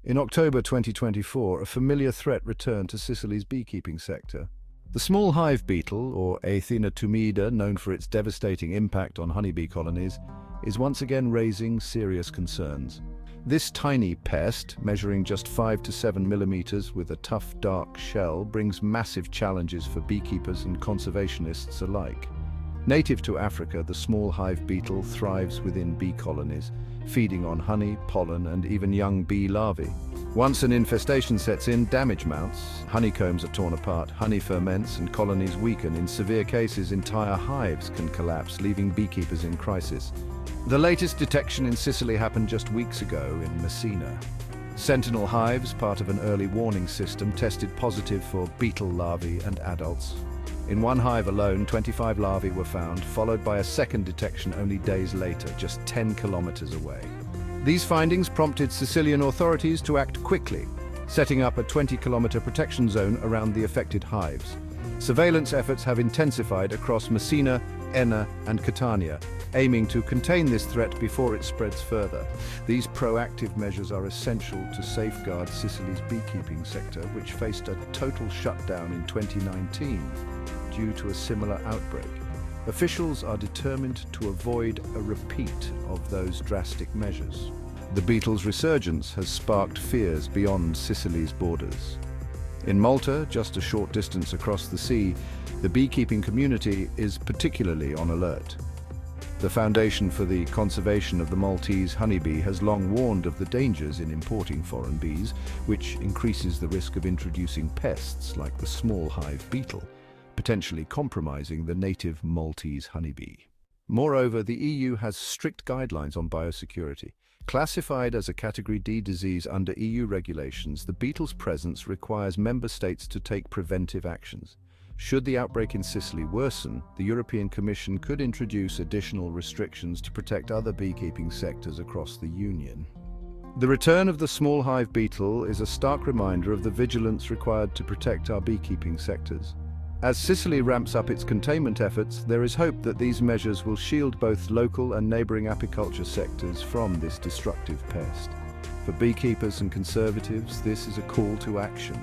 In October 2024, a familiar threat returned to Sicily's beekeeping sector. The small hive beetle, or Aethina tumida, known for its devastating impact on honeybee colonies, is once again raising serious concerns. This tiny pest, measuring just 5 to 7 millimeters with a tough, dark shell, brings massive challenges for beekeepers and conservationists alike. Native to Africa, the small hive beetle thrives within bee colonies, feeding on honey, pollen, and even young bee larvae. Once an infestation sets in, damage mounts, honeycombs are torn apart, honey ferments, and colonies weaken. In severe cases, entire hives can collapse, leaving beekeepers in crisis. The latest detection in Sicily happened just weeks ago in Messina. Sentinel hives, part of an early warning system, tested positive for beetle larvae and adults. In one hive alone, 25 larvae were found, followed by a second detection only days later, just 10 kilometers away. These findings prompted Sicilian authorities to act quickly, setting up a 20-kilometer protection zone around the affected hives. Surveillance efforts have intensified across Messina, Enna, and Catania, aiming to contain this threat before it spreads further. These proactive measures are essential to safeguard Sicily's beekeeping sector, which faced a total shutdown in 2019 due to a similar outbreak. Officials are determined to avoid a repeat of those drastic measures. The beetle's resurgence has sparked fears beyond Sicily's borders. In Malta, just a short distance across the sea, the beekeeping community is particularly on alert. The Foundation for the Conservation of the Maltese Honey Bee has long warned of the dangers in importing foreign bees, which increases the risk of introducing pests like the small hive beetle, potentially compromising the native Maltese honeybee. Moreover, the EU has strict guidelines on biosecurity. Classified as a Category D disease under EU regulations, the beetle's presence requires member states to take preventive actions. Should the outbreak in Sicily worsen, the European Commission could introduce additional restrictions to protect other beekeeping sectors across the Union. The return of the small hive beetle is a stark reminder of the vigilance required to protect our beekeeping sectors. As Sicily ramps up its containment efforts, there is hope that these measures will shield both local and neighboring apiculture sectors from this destructive pest. For beekeepers and conservatives, this is a call to action,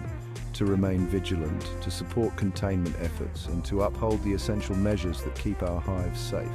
to remain vigilant, to support containment efforts, and to uphold the essential measures that keep our hives safe.